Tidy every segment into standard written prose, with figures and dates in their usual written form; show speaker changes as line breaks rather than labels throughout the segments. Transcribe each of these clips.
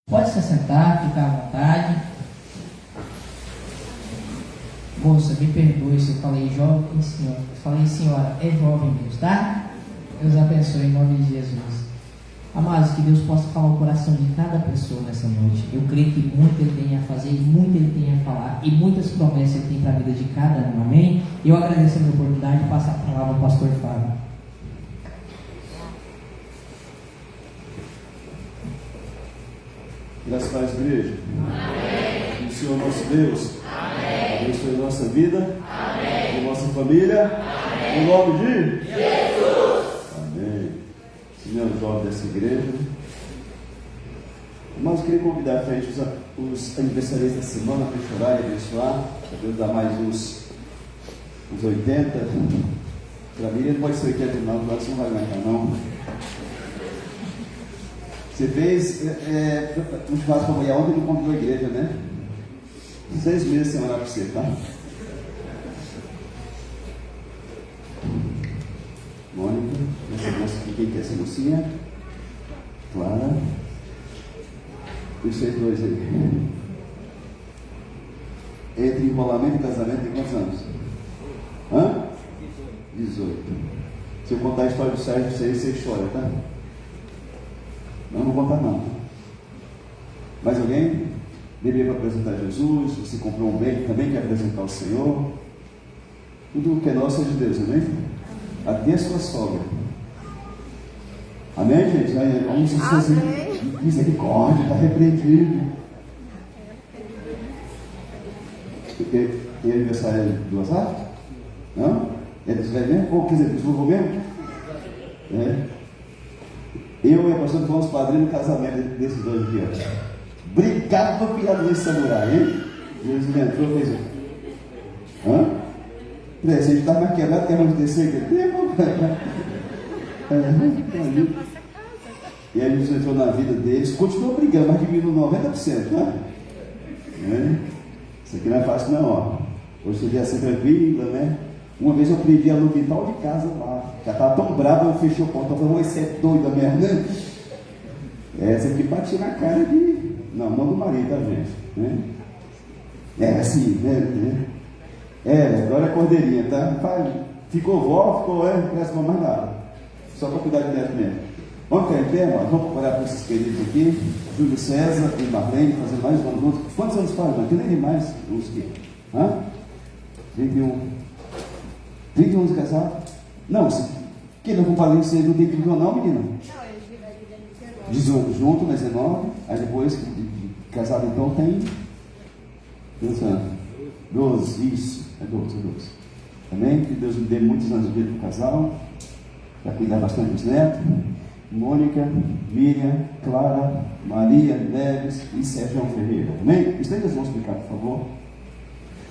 Pode se sentar, ficar à vontade. Moça, me perdoe se eu falei jovem, senhor. Falei senhora, é jovem mesmo, tá? Deus abençoe em nome de Jesus. Amados, que Deus possa falar o coração de cada pessoa nessa noite. Eu creio que muito Ele tem a fazer, muito Ele tem a falar e muitas promessas Ele tem para a vida de cada um, amém? Eu agradeço a minha oportunidade de passar a palavra ao pastor Fábio.
Graças a Deus, igreja. Amém. O Senhor nosso Deus. Amém. Abençoe a nossa vida. Amém. A nossa família. Amém. Em nome de Jesus. Amém. Senhor, jovem dessa igreja. Mas eu queria convidar a frente os aniversariantes da semana para chorar e abençoar. Para Deus dar mais uns 80. Para mim, ele pode ser 80, não, agora você não vai aguentar, não. Você fez um churrasco para amanhã ontem, não convidou a igreja, né? 6 meses sem orar para você, tá? Mônica, essa moça aqui, quem quer ser mocinha? Clara. E vocês dois aí. Entre enrolamento e casamento, tem quantos anos? 18. Se eu contar a história do Sérgio, você chora, tá? Não vou contar não. Mais alguém? Bebê para apresentar Jesus. Você comprou um bem, também quer apresentar o Senhor. Tudo que é nosso é de Deus, amém? Até a sua sogra. Amém, gente? Vamos fazer misericórdia, está repreendido. Tem aniversário do Azar? Não? É dos velhos mesmo? Ou quer dizer, dos vovô mesmo? É. Eu e a pastora fomos padrinhos no casamento desses dois aqui, ó. Obrigado por piada desse samurai, hein? Jesus me entrou e fez isso. Se a gente está mais quebrado que a gente descer aqui tempo. E aí Jesus entrou na vida deles, continuou brigando, mas diminuiu 90%, tá? Isso aqui não é fácil não, ó. Hoje você devia ser tranquila, né? Uma vez eu prendi no quintal de casa lá. Já estava tão bravo, eu fechei o portão. Eu falei, você é doida mesmo, né? Essa aqui bate na cara de... Não do marido, tá, gente? Né? Assim, né? Agora é cordeirinha, tá? Ficou vó, não cresce mais nada. Só para cuidar de neto mesmo. Vamos ficar em pé, mano? Vamos procurar para esses queridos aqui. Júlio César e Marlene, fazendo mais um ano junto. Quantos anos faz, mano? Tem nem mais uns aqui. 31 anos de casado? Não, que não vou falar isso, não tem 31 não, menina? Não, eles 18 junto, mas 19. Aí depois de casado então tem 12, isso, é 12. Amém? Que Deus me dê muitos anos de vida para o casal, para cuidar bastante dos netos. Mônica, Miriam, Clara, Maria Neves e Sérgio Ferreira. Amém? Estende as mãos para cá, por favor.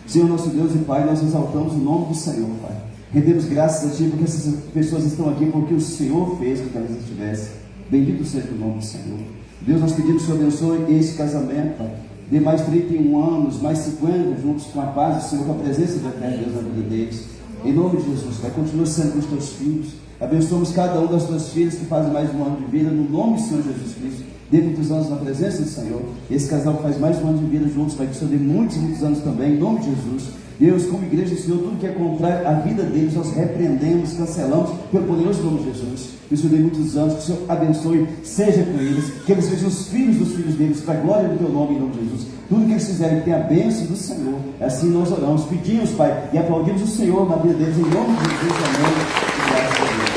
Senhor nosso Deus e Pai, nós exaltamos o nome do Senhor, Pai. Rendemos graças a Ti porque essas pessoas estão aqui porque o Senhor fez com que elas estivessem. Bendito seja o nome do Senhor. Deus, nós pedimos que o Senhor abençoe esse casamento, Pai. Dê mais 31 anos, mais 50 juntos com a paz do Senhor, com a presença do Eterno Deus na vida deles. Em nome de Jesus, Pai, continua sendo com os Teus filhos. Abençoamos cada um das Tuas filhas que fazem mais de um ano de vida, no nome do Senhor Jesus Cristo. Dê muitos anos na presença do Senhor. Esse casal que faz mais de um ano de vida juntos, Pai, que o Senhor dê muitos anos também, em nome de Jesus. Deus, como igreja do Senhor, tudo que é contrário à vida deles, nós repreendemos, cancelamos, pelo poderoso nome de Jesus. Que o Senhor dê muitos anos, que o Senhor abençoe, seja com eles, que eles sejam os filhos dos filhos deles, para a glória do Teu nome, em nome de Jesus. Tudo que eles fizerem, que tenha a bênção do Senhor. Assim nós oramos, pedimos, Pai, e aplaudimos o Senhor na vida deles, em nome de Jesus, amém. E graças a Deus.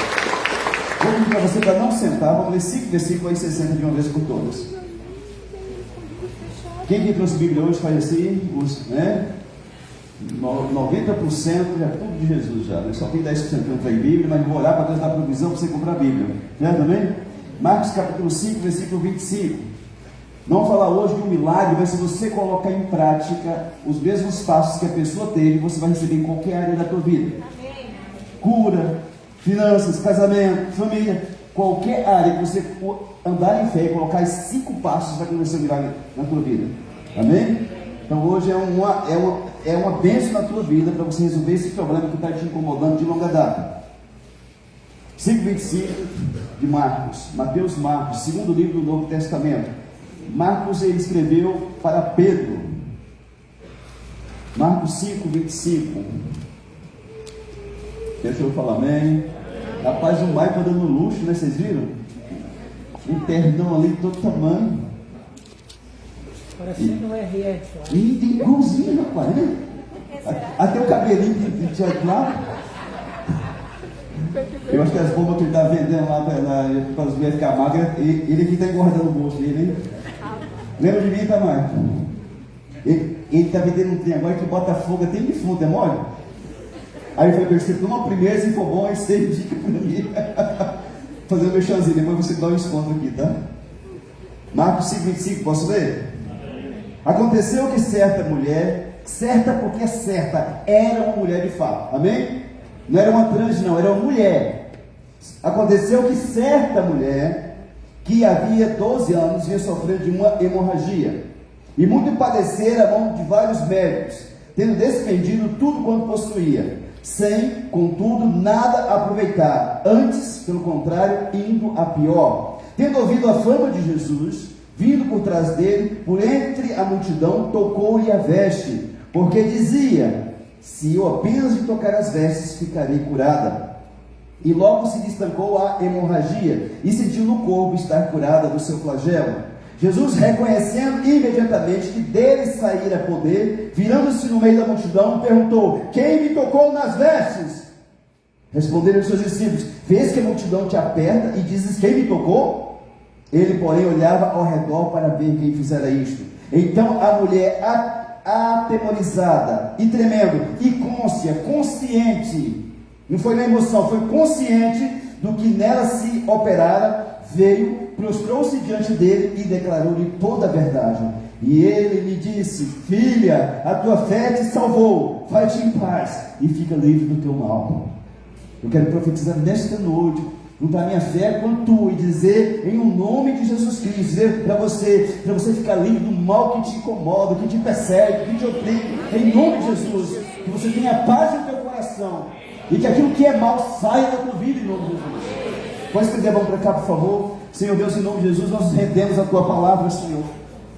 Vou pedir para você para não sentar, vamos ler 5 versículos, aí você senta de uma vez por todas. Quem que trouxe Bíblia hoje faz assim, 90% já é tudo de Jesus já, né? Só tem 10% que não tem Bíblia, mas vou orar para Deus dar provisão para você comprar a Bíblia, certo também? Marcos capítulo 5, versículo 25. Não vou falar hoje de um milagre, mas se você colocar em prática os mesmos passos que a pessoa teve, você vai receber em qualquer área da tua vida. Cura, finanças, casamento, família, qualquer área que você andar em fé e colocar esses 5 passos, vai acontecer um milagre na tua vida. Amém? Então hoje é uma bênção na tua vida para você resolver esse problema que está te incomodando de longa data. 5:25 de Marcos, Mateus Marcos, segundo livro do Novo Testamento. Marcos, ele escreveu para Pedro. Marcos 5, 25. Deixa eu falar amém. Rapaz, um baita dando luxo, né? Vocês viram? Um ternão ali, todo tamanho.
Parecendo um RS.
E tem igualzinho, rapaz, né? Até o cabelinho de lá. Eu acho que as bombas que ele está vendendo lá para as mulheres ficar magras, ele aqui está engordando o bolso dele, hein? Lembra de mim, Tamar? Ele está vendendo um trem agora que bota fogo até de fundo, é mole? Aí eu falei para ele, você toma primeiro, se for bom, aí você indica para mim. Fazer um mexãozinho, depois você dá um desconto aqui, tá? Marcos 5, 25, posso ler? Aconteceu que certa mulher, certa porque é certa, era uma mulher de fato, amém? Não era uma trans, não, era uma mulher. Aconteceu que certa mulher, que havia 12 anos, vinha sofrendo de uma hemorragia, e muito padecera a mão de vários médicos, tendo despendido tudo quanto possuía, sem, contudo, nada aproveitar, antes, pelo contrário, indo a pior. Tendo ouvido a fama de Jesus, vindo por trás dele, por entre a multidão, tocou-lhe a veste, porque dizia: se eu apenas lhe tocar as vestes, ficarei curada. E logo se destacou a hemorragia, e sentiu no corpo estar curada do seu flagelo. Jesus, reconhecendo imediatamente que dele saíra poder, virando-se no meio da multidão, perguntou: quem me tocou nas vestes? Responderam os seus discípulos: vês que a multidão te aperta e dizes: quem me tocou? Ele, porém, olhava ao redor para ver quem fizera isto. Então a mulher, atemorizada e tremendo, e consciente, não foi na emoção, foi consciente do que nela se operara, veio, prostrou-se diante dele e declarou-lhe toda a verdade. E ele lhe disse: filha, a tua fé te salvou, vai-te em paz e fica livre do teu mal. Eu quero profetizar nesta noite, juntar minha fé com a tua, e dizer em nome de Jesus Cristo, dizer para você ficar livre do mal que te incomoda, que te persegue, que te oprime, em nome de Jesus, que você tenha paz no teu coração, e que aquilo que é mal saia da tua vida, em nome de Jesus. Pode estender a mão para cá, por favor. Senhor Deus, em nome de Jesus, nós rendemos a tua palavra, Senhor.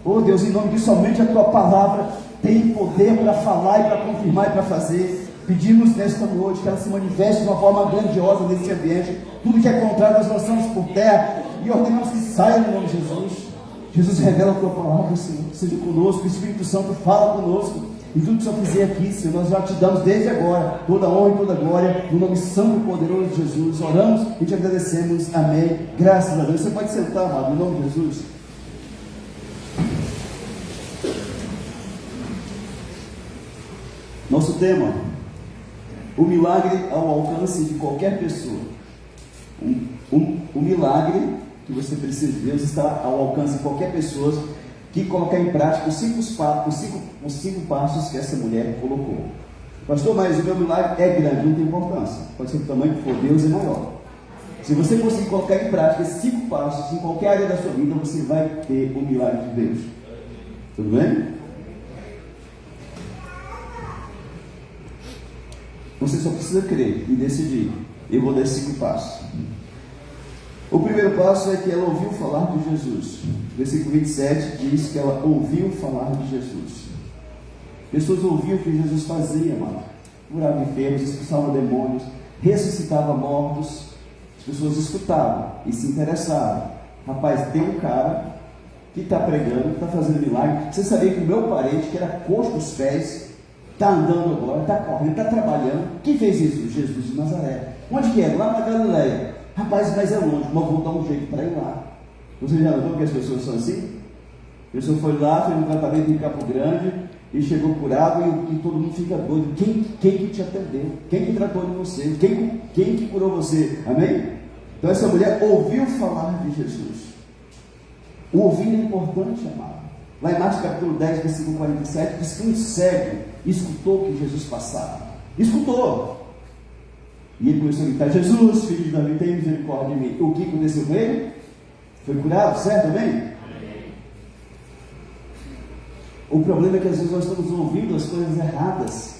Oh Deus, em nome de somente a tua palavra tem poder para falar e para confirmar e para fazer. Pedimos nesta noite que ela se manifeste de uma forma grandiosa nesse ambiente. Tudo que é contrário nós lançamos por terra e ordenamos que saia no nome de Jesus. Jesus, revela a tua palavra, Senhor. Seja conosco, o Espírito Santo fala conosco. E tudo que o Senhor fizer aqui, Senhor, nós já te damos desde agora toda a honra e toda a glória, no nome santo e poderoso de Jesus. Oramos e te agradecemos. Amém. Graças a Deus. Você pode sentar, amado, em nome de Jesus. Nosso tema: o milagre ao alcance de qualquer pessoa. O milagre que você precisa de Deus está ao alcance de qualquer pessoa que colocar em prática os cinco passos que essa mulher colocou. Pastor, mas o meu milagre é grande, não tem importância. Pode ser do tamanho que for, Deus é maior. Se você conseguir colocar em prática esses 5 passos em qualquer área da sua vida, você vai ter o milagre de Deus. Tudo bem? Você só precisa crer e decidir: eu vou dar esses 5 passos. O primeiro passo é que ela ouviu falar de Jesus. Versículo 27 diz que ela ouviu falar de Jesus. Pessoas ouviam o que Jesus fazia, mano. Curava enfermos, expulsava demônios, ressuscitava mortos. As pessoas escutavam e se interessavam. Rapaz, tem um cara que está pregando, está fazendo milagre. Você sabia que o meu parente, que era coxo dos pés, está andando agora, está correndo, está trabalhando. Quem fez isso? Jesus de Nazaré. Onde que é? Lá na Galileia. Rapaz, mas é longe, mas vou dar um jeito para ir lá. Você já notou que as pessoas são assim? A pessoa foi lá, fez um tratamento em Campo Grande e chegou curado, e todo mundo fica doido. Quem que te atendeu? Quem que tratou de você? Quem que curou você? Amém? Então essa mulher ouviu falar de Jesus. O ouvir é importante, amado. Lá em Marcos capítulo 10, versículo 47, diz que um cego escutou que Jesus passava. Escutou. E ele começou a gritar: Jesus, filho de Davi, tem misericórdia de mim. O que aconteceu com ele? Foi curado, certo? Amém? O problema é que às vezes nós estamos ouvindo as coisas erradas.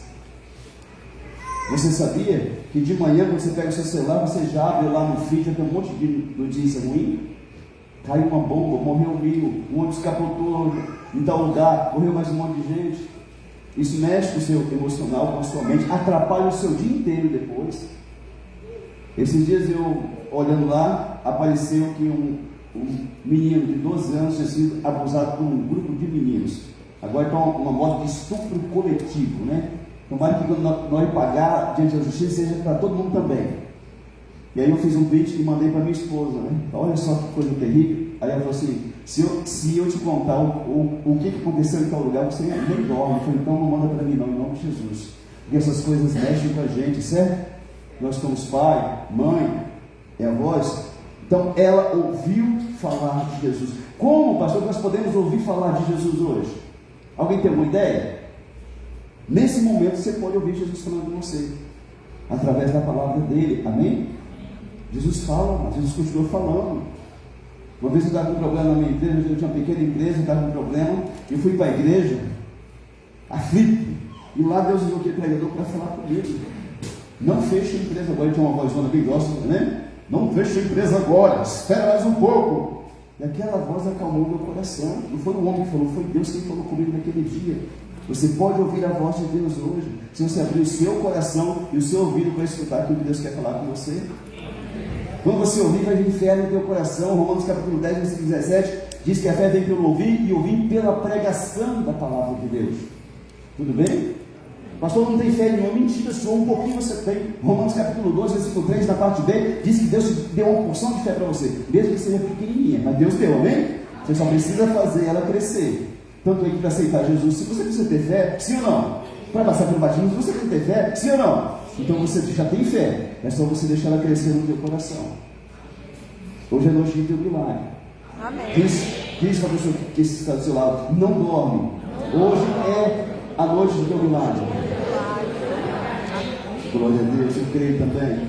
Você sabia que de manhã, quando você pega o seu celular, você já abre lá no feed, tem um monte de notícia ruim? caiu uma bomba, morreu 1000, um ônibus capotou em tal lugar, morreu mais um monte de gente. Isso mexe com o seu emocional, com a sua mente, atrapalha o seu dia inteiro depois. Esses dias eu, olhando lá, apareceu que um menino de 12 anos tinha sido abusado por um grupo de meninos. Agora está uma moda de estupro coletivo, né? Tomara que quando nós pagar diante da justiça seja para todo mundo também. E aí eu fiz um print e mandei para minha esposa, né? Olha só que coisa terrível. Aí ela falou assim, se eu te contar o que aconteceu em tal lugar, você nem dorme. Eu falei, então não manda para mim não, em nome de Jesus. Porque essas coisas mexem com a gente, certo? Nós somos pai, mãe, avós. Então ela ouviu falar de Jesus. Como, pastor, nós podemos ouvir falar de Jesus hoje? Alguém tem alguma ideia? Nesse momento você pode ouvir Jesus falando com você, através da palavra dele, amém? Jesus fala, mas Jesus continua falando. Uma vez eu estava com um problema na minha igreja, eu tinha uma pequena igreja, eu estava com um problema, eu fui para a igreja, aflito, e lá Deus usou aquele pregador para falar comigo. Não feche a empresa agora, ele tinha uma vozona bem grossa, né? Não feche a empresa agora, espera mais um pouco. E aquela voz acalmou meu coração. Não foi o homem que falou, foi Deus quem falou comigo naquele dia. Você pode ouvir a voz de Deus hoje, se você abrir o seu coração e o seu ouvido para escutar aquilo que Deus quer falar com você. Quando você ouvir, vai vir fé no teu coração. Romanos capítulo 10, versículo 17, diz que a fé vem pelo ouvir e ouvir pela pregação da palavra de Deus. Tudo bem? Pastor, não tem fé nenhuma. Mentira sua, um pouquinho você tem. Romanos capítulo 12, versículo 3, na parte B, diz que Deus deu uma porção de fé para você, mesmo que seja pequenininha, mas Deus deu, amém? Você só precisa fazer ela crescer. Tanto é que para aceitar Jesus, se você precisa ter fé, sim ou não? Para passar pelo batismo, você precisa ter fé, sim ou não? Então você já tem fé, é só você deixar ela crescer no teu coração. Hoje é noite de teu milagre.
Amém.
Diz para a pessoa que está do seu lado, não dorme. Hoje é a noite do teu milagre. Glória a Deus, eu creio também.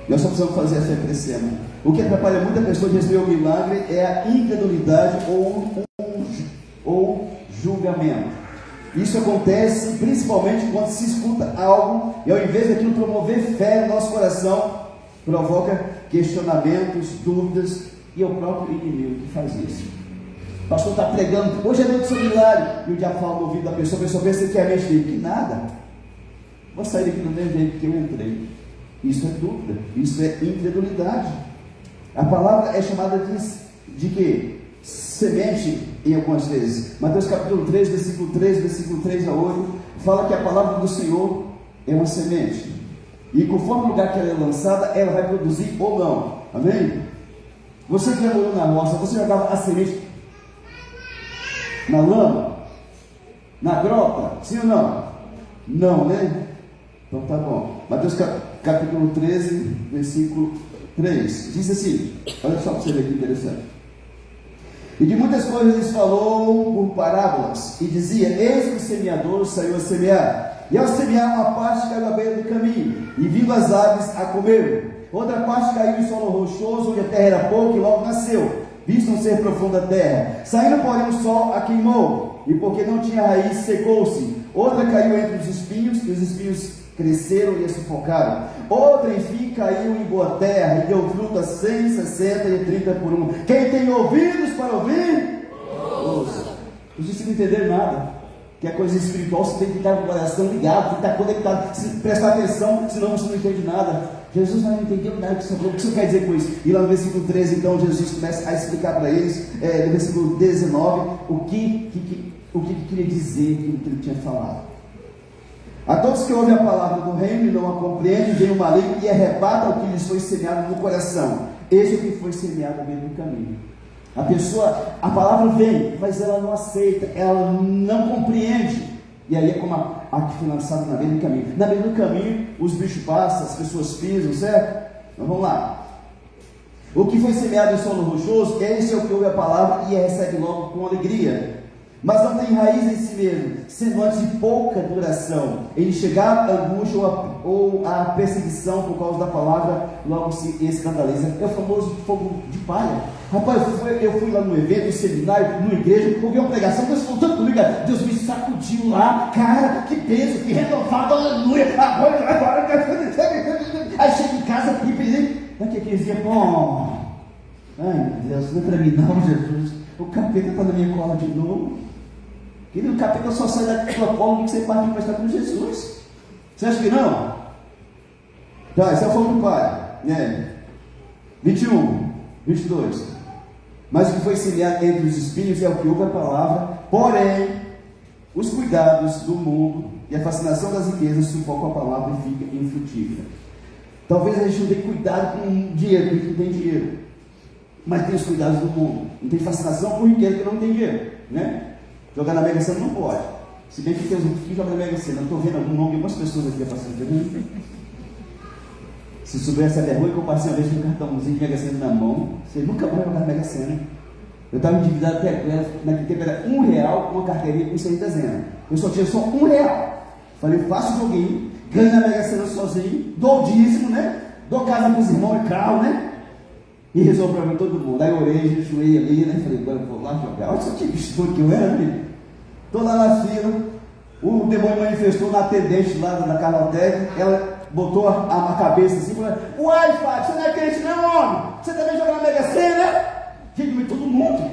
Nós só precisamos fazer a fé crescer, né? O que atrapalha muita pessoa de receber o milagre é a incredulidade ou julgamento. Isso acontece principalmente quando se escuta algo e ao invés daquilo promover fé no nosso coração, provoca questionamentos, dúvidas, e é o próprio inimigo que faz isso. O pastor está pregando, hoje é noite do seu milagre, e o diabo fala no ouvido da pessoa, a pessoa pensa que é mexer, que nada, vou sair daqui do mesmo jeito que eu entrei. Isso é dúvida, isso é incredulidade. A palavra é chamada de quê? Semente em algumas vezes. Mateus capítulo 3, versículo 3 a 8, fala que a palavra do Senhor é uma semente. E conforme o lugar que ela é lançada, ela vai produzir ou não. Amém? Você que já morou na roça, você jogava a semente na lama? Na grota? Sim ou não? Não, né? Então tá bom. Mateus capítulo 13, versículo 3. Diz assim, olha só para você ver que interessante. E de muitas coisas lhes falou por parábolas, e dizia, eis que o semeador saiu a semear, e ao semear uma parte caiu à beira do caminho, e vindo as aves a comer. Outra parte caiu em solo rochoso, onde a terra era pouca, e logo nasceu, visto não ser profunda a terra. Saindo, porém, o sol a queimou, e porque não tinha raiz, secou-se. Outra caiu entre os espinhos, e os espinhos cresceram e a sufocaram. Outra, enfim, caiu em boa terra, e deu fruto a 100, 60 e 30 por um. Quem tem ouvidos para ouvir, ouça. Não precisa entender nada, que é coisa espiritual, você tem que estar com o coração ligado, tem que estar conectado, prestar atenção, senão você não entende nada. Jesus não entendeu nada que o que você quer dizer com isso? E lá no versículo 13, então, Jesus começa a explicar para eles, no versículo 19, o que queria dizer, aquilo que ele tinha falado. A todos que ouvem a palavra do reino e não a compreendem, vem o maligno e arrebata o que lhes foi semeado no coração. Esse é o que foi semeado no meio do caminho. A palavra vem, mas ela não aceita, ela não compreende. E aí é como a que foi lançada na beira do caminho. Na beira do caminho, os bichos passam, as pessoas pisam, certo? Então vamos lá. O que foi semeado em solo rochoso, esse é o que ouve a palavra e a recebe logo com alegria. Mas não tem raiz em si mesmo, sendo antes de pouca duração. Ele chegar à angústia ou à perseguição por causa da palavra, logo se escandaliza. É o famoso fogo de palha. Rapaz, eu fui lá no evento, no seminário, numa igreja, ouvi uma pregação, Deus falou tanto comigo, Deus me sacudiu lá, cara, que peso, que renovado, aleluia, agora, aí chego em casa e pedi, daqui a 15 dias, Ai, meu Deus, não é para mim não, Jesus. O capeta está na minha cola de novo. Querido, o capeta só sai da tua cola que você parte para estar com Jesus. Você acha que não? Tá, esse é o fogo do Pai. 21, 22. Mas o que foi semeado entre os espinhos é o que ouve a palavra, porém, os cuidados do mundo e a fascinação das riquezas sufocam a palavra e fica infrutífera. Talvez a gente não tenha cuidado com dinheiro, porque não tem dinheiro. Mas tem os cuidados do mundo. Não tem fascinação por riqueza que não tem dinheiro, né? Jogar na Mega Sena não pode. Se bem que tem uns que jogam na Mega Sena. Eu estou vendo algum nome de algumas pessoas aqui passando. Se soubesse a vergonha que eu passei uma vez com um cartãozinho de Mega Sena na mão, você nunca vai jogar na Mega Sena. Eu estava endividado até agora, naquele tempo era R$1 uma carteirinha com 6 dezenas. Eu só tinha só R$1. Falei, eu faço o joguinho, ganho na Mega Sena sozinho, dou o dízimo, né? Dou casa para os irmãos e carro, né? E resolvo para mim todo mundo. Aí eu orei, jejuei ali, né? Falei, agora eu vou lá jogar. Olha só que bicho que eu era, amigo. Estou lá na fila, o demônio manifestou na atendente lá da Carlotec, ela botou a cabeça assim, falando, uai, Fábio, você não é crente não, homem? Você também joga na Mega Sena? Gente, todo mundo.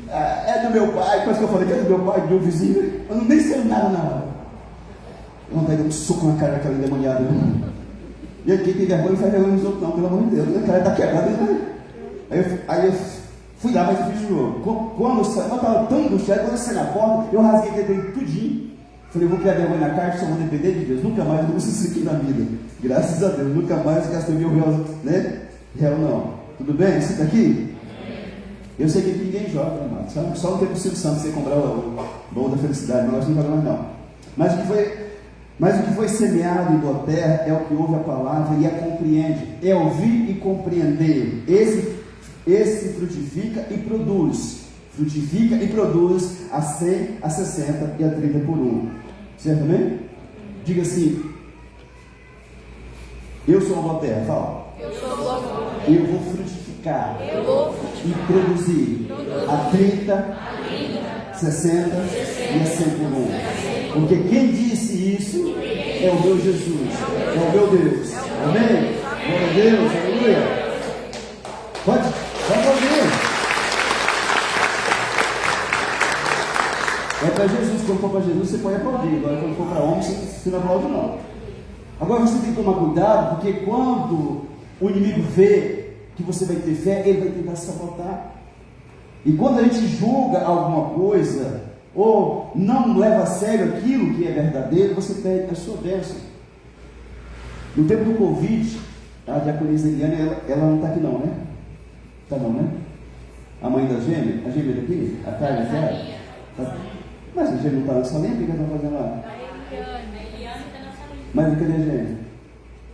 É do meu pai, quase que eu falei que é do meu pai, do meu vizinho. Eu não nem sei nada na hora. Eu não pego um soco na cara daquela endemoniada. E aqui tem vergonha, não faz vergonha nos outros não, pelo amor de Deus. A cara está quebrada. Aí eu fui lá, mas eu fiz de novo. Quando eu estava tão angustiado, quando eu saí na porta, eu rasguei aquele dele tudinho. Falei, eu vou criar vergonha na cara, só vou depender de Deus. Nunca mais eu uso isso aqui na vida. Graças a Deus, nunca mais gastei R$1.000, né? Real não. Tudo bem? Você está aqui? Eu sei que aqui ninguém joga, né, mano? Só não tem possível santo você comprar o bolo da felicidade, mas nós não jogamos mais não. Mas o que foi semeado em boa terra é o que ouve a palavra e a compreende. É ouvir e compreender. Esse frutifica e produz. Frutifica e produz a 100, a 60 e a 30 por 1. Certo também? Diga assim: eu sou uma boa terra. Fala. Eu sou boa terra. Eu vou frutificar. E produzir a 30, 60 e a 100 por 1. Porque quem disse isso é o meu Jesus, é o meu Deus. Amém? Glória a Deus, aleluia. Pode ouvir. É para Jesus. Quando for para Jesus, você pode aplaudir. Agora, quando for para homem, você não aplaude, não. Agora você tem que tomar cuidado, porque quando o inimigo vê que você vai ter fé, ele vai tentar sabotar. E quando a gente julga alguma coisa, ou não leva a sério aquilo que é verdadeiro, você perde a sua bênção. No tempo do Covid, a diaconisa Eliane, ela não está aqui não, né? Está não, né? A mãe da gêmea, a gêmea daqui? A Carla dela? Mas a gêmea não está na salinha, o que ela está fazendo lá? A Eliane está na salinha. Mas cadê a gêmea?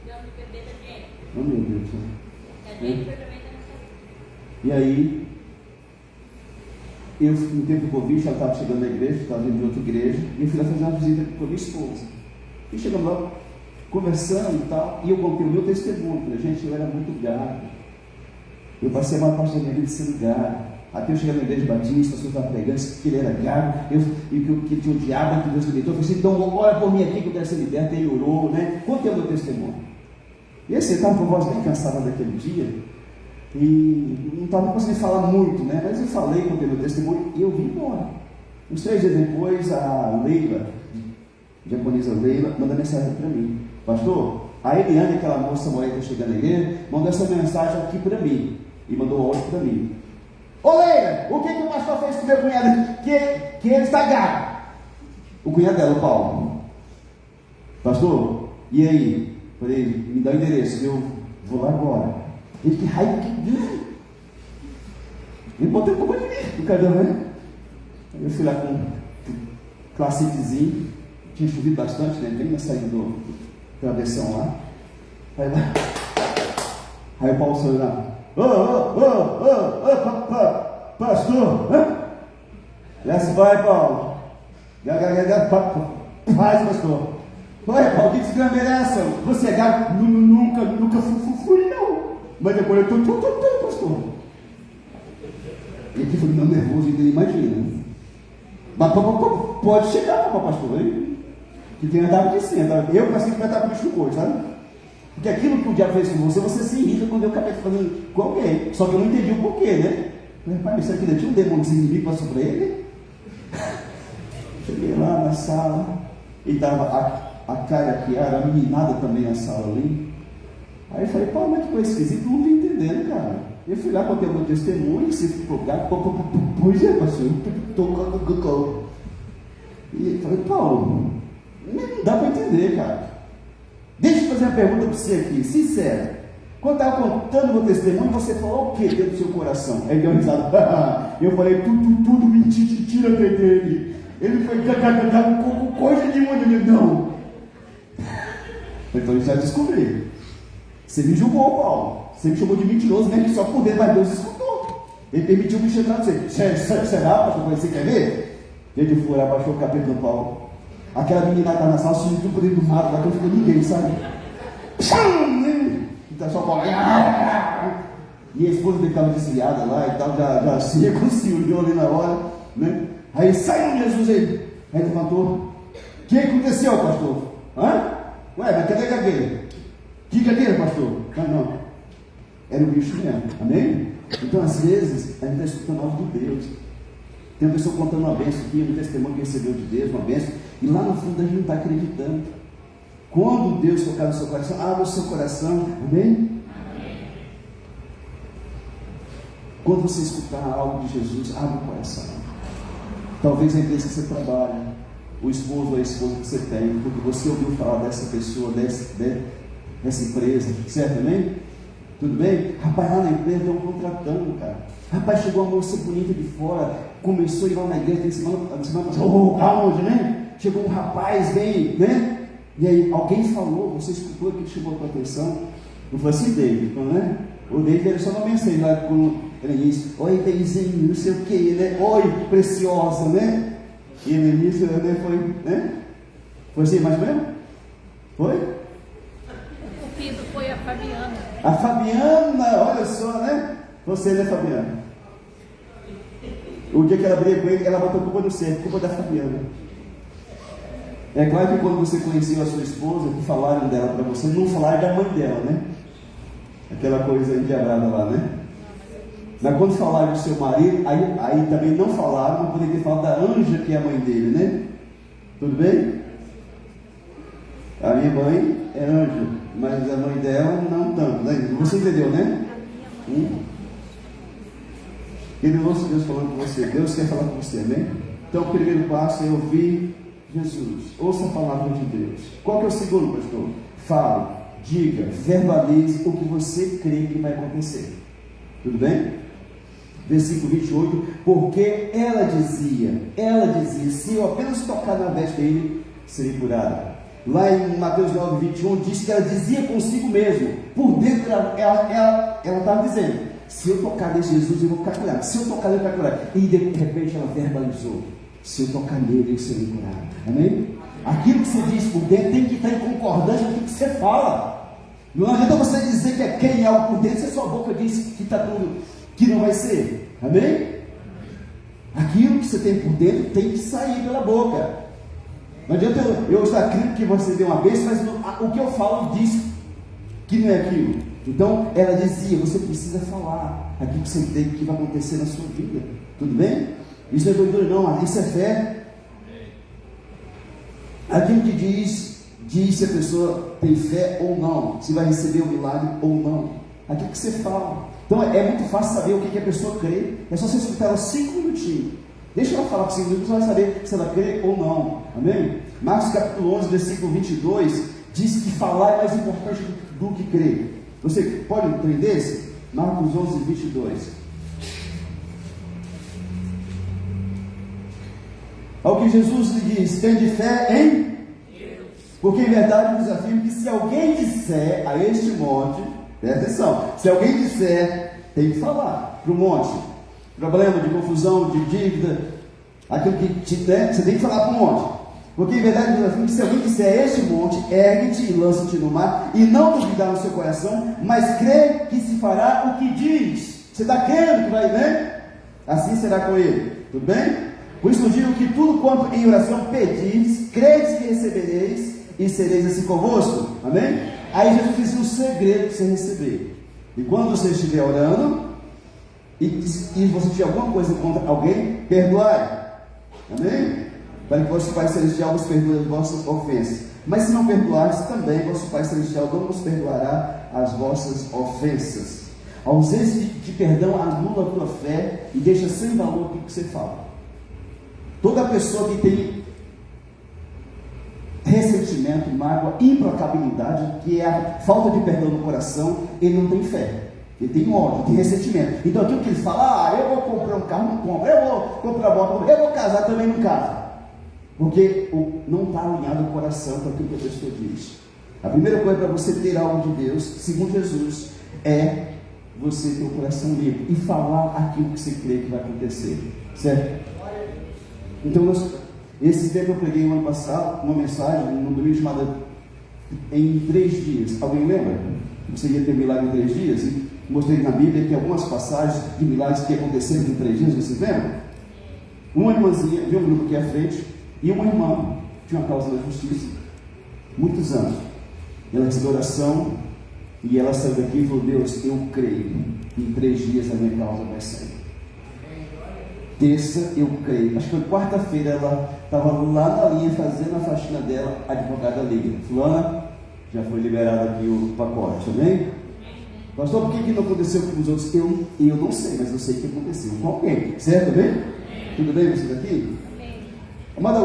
Cuidando do bebê da gêmea. Oh, meu Deus do céu. E aí, eu, no tempo do Covid, ela estava chegando na igreja, estava vindo de outra igreja, e eu fui lá fazer uma visita com a minha esposa. E chegamos lá, conversando e tal, e eu contei o meu testemunho. Falei, gente, eu era muito gago. Eu passei a maior parte da minha vida sendo gago. Até eu chegar na igreja batista, as pessoas estavam pregando, que ele era gago, e que tinha o diabo, que Deus libertou. Eu falei assim, então olha por mim aqui que eu quero ser liberto. Ele orou, né? Contei o meu testemunho. E esse estava com a voz bem cansada daquele dia, e não estava conseguindo falar muito, né? Mas eu falei, contei meu testemunho, e eu vim embora. Uns 3 dias depois, a Leila, a diaconisa Leila, mandou mensagem para mim: pastor, a Eliane, aquela moça morena que chegando na igreja, mandou essa mensagem aqui para mim, e mandou áudio para mim. Ô Leila, o que o pastor fez com meu cunhado? Que ele está gago. O cunhado dela, o Paulo. Pastor, e aí? Falei, me dá o endereço, eu vou lá agora. Ele, que raiva que deu. Ele botou culpa de mim, do cartão, né? Eu fui lá com um classiquezinho, tinha chovido bastante, né? Bem na saída do travessão lá. Aí o Paulo saiu lá. Pastor, let's vai, Paulo. Faz, pastor. Olha, Paulo, o que você merece? Você é gato? Nunca fui, não. Mas depois eu estou, pastor. E aqui foi meu nervoso, então imagina. Mas pode chegar, pastor, hein? Que tem andado de cima. Eu passei que vai estar com o bicho no corpo, sabe? Porque aquilo que o diabo fez com você, você se irrita quando eu acabei fazendo com alguém. Só que eu não entendi o porquê, né? Mas, pai, será que ainda tinha um demôniozinho inimigo passou por ele? Cheguei lá na sala e estava a Caia Chiara, a meninada também na sala ali. Aí eu falei, pô, mas que coisa esquisita, não estou entendendo, cara. Eu fui lá, contei o meu testemunho, se ficou gato, pois é, pastor, e falei, Paulo, não dá para entender, cara. Deixa eu fazer uma pergunta para você aqui, sincero. Quando eu estava contando o meu testemunho, você falou o que dentro do seu coração? Aí deu uma risada. Eu falei, tudo mentira dele. Ele foi coisa de muito, não. Então eu já descobri. Você me julgou, Paulo. Você me chamou de mentiroso, né? Que só por dentro, mas Deus escutou. Ele permitiu me chegar e dizer, será, pastor? Você quer ver? Gente, eu fui lá, baixou o capeta do Paulo. Aquela menina que estava na sala, subiu por dentro do mato, lá que não ficou ninguém, sabe? Então só Paulo. Minha esposa dele estava desviada lá e tal, já se reconciliou ali na hora, né? Aí saiu Jesus aí. Aí levantou. O que aconteceu, pastor? Hã? Ué, mas cadê aquele? O que é aquele, pastor? Não. Era o bicho mesmo. Amém? Então, às vezes, a gente está escutando algo de Deus. Tem uma pessoa contando uma bênção aqui, um testemunho que recebeu de Deus, uma bênção, e lá no fundo a gente não está acreditando. Quando Deus tocar no seu coração, abra o seu coração. Amém? Quando você escutar algo de Jesus, abra o coração. Talvez a empresa que você trabalha, o esposo ou a esposa que você tem, porque você ouviu falar dessa pessoa, dessa empresa, certo? Amém? Tudo bem? Rapaz, lá na empresa estão contratando, cara. Rapaz, chegou uma moça bonita de fora, começou a ir lá na igreja, tem semana passada, aonde, né? Chegou um rapaz bem, né? E aí, alguém falou, você escutou aquilo que chamou a tua atenção? Eu falei assim, David, né? O David era só uma mensagem lá quando ele disse, oi, Deizinho, não sei o que, né? Oi, preciosa, né? E ele disse, né? Foi, né? Foi assim, mais ou menos? Foi?
O filho foi a Fabiana.
A Fabiana, olha só, né? Você, né, Fabiana? O dia que ela briga com ele, ela botou culpa no centro, culpa da Fabiana. É claro que quando você conheceu a sua esposa, que falaram dela para você, não falaram da mãe dela, né? Aquela coisa endiabrada lá, né? Mas quando falaram do seu marido, aí também não falaram, mas poderia ter falado da Anja, que é a mãe dele, né? Tudo bem? A minha mãe é Anja, mas a mãe dela não tanto, né? Você entendeu, né? Ele ouça Deus falando com você, Deus quer falar com você, amém? Então o primeiro passo é ouvir Jesus, ouça a palavra de Deus. Qual que é o segundo, pastor? Fale, diga, verbalize o que você crê que vai acontecer. Tudo bem? Versículo 28, porque ela dizia, se eu apenas tocar na veste dele, serei curada. Lá em Mateus 9, 21, diz que ela dizia consigo mesmo, por dentro ela estava dizendo, se eu tocar nesse Jesus eu vou ficar curado, se eu tocar nele eu vou ficar curado. E de repente ela verbalizou, se eu tocar nele eu serei curado. Amém? Aquilo que você diz por dentro tem que estar em concordância com o que você fala. Não adianta você dizer que é quem é algo por dentro, se a sua boca diz que está tudo, que não vai ser. Amém? Aquilo que você tem por dentro tem que sair pela boca. Não adianta eu estar crendo que você deu uma bênção, mas o que eu falo diz que não é aquilo. Então ela dizia, você precisa falar aquilo que você crê que vai acontecer na sua vida. Tudo bem? Isso não é doidura não, isso é fé. Aquilo que diz se a pessoa tem fé ou não, se vai receber o milagre ou não. Aquilo que você fala. Então é muito fácil saber o que a pessoa crê. É só você escutar ela 5 minutinhos. Deixa ela falar por 5 minutos, você vai saber se ela crê ou não. Amém? Marcos capítulo 11, versículo 22, diz que falar é mais importante do que crer. Você pode entender esse? Marcos 11, 22. Ao que Jesus lhe diz, tende fé em Deus. Porque em verdade eu vos afirmo que se alguém disser a este monte, presta atenção, se alguém disser, tem que falar para o monte, problema de confusão, de dívida, aquilo que você tem que falar para o monte. Porque em verdade eu vos afirmo que se alguém disser a este monte, ergue-te e lança-te no mar, e não duvidar no seu coração, mas crê que se fará o que diz. Você está crendo que vai, né? Assim será com ele. Tudo bem? Por isso digo que tudo quanto em oração pedis, credes que recebereis, e sereis assim convosco. Amém? Aí Jesus disse um segredo para você receber. E quando você estiver orando, e você tiver alguma coisa contra alguém, perdoai. Amém? Para que vosso Pai Celestial vos perdoe as vossas ofensas. Mas se não perdoares, também vosso Pai Celestial não vos perdoará as vossas ofensas. A ausência de perdão anula a tua fé e deixa sem valor aquilo que você fala. Toda pessoa que tem ressentimento, mágoa, implacabilidade, que é a falta de perdão no coração, ele não tem fé, ele tem ódio, tem ressentimento. Então aquilo que ele fala, eu vou comprar um carro, não compro, eu vou comprar uma moto, eu vou casar, também não casa, porque não está alinhado o coração com aquilo que a pessoa diz. A primeira coisa para você ter algo de Deus, segundo Jesus, é você ter o coração limpo e falar aquilo que você crê que vai acontecer, certo? Então esse tempo eu preguei no ano passado uma mensagem no domingo chamada Em 3 Dias. Alguém lembra? Você ia ter milagre em 3 dias? E mostrei na Bíblia que algumas passagens de milagres que aconteceram em 3 dias, vocês lembram? Uma irmãzinha, viu um grupo aqui à frente, e uma irmã tinha uma causa da justiça, muitos anos. Ela recebeu oração e ela saiu daqui e falou: Deus, eu creio, em 3 dias a minha causa vai sair. Terça, eu creio. Acho que foi quarta-feira, ela estava lá na linha fazendo a faxina dela, a advogada liga: fulana, já foi liberado aqui o pacote, amém? Pastor, por que não aconteceu com os outros? Eu não sei, mas eu sei que aconteceu com alguém, certo? Amém? Tudo bem você daqui? Mas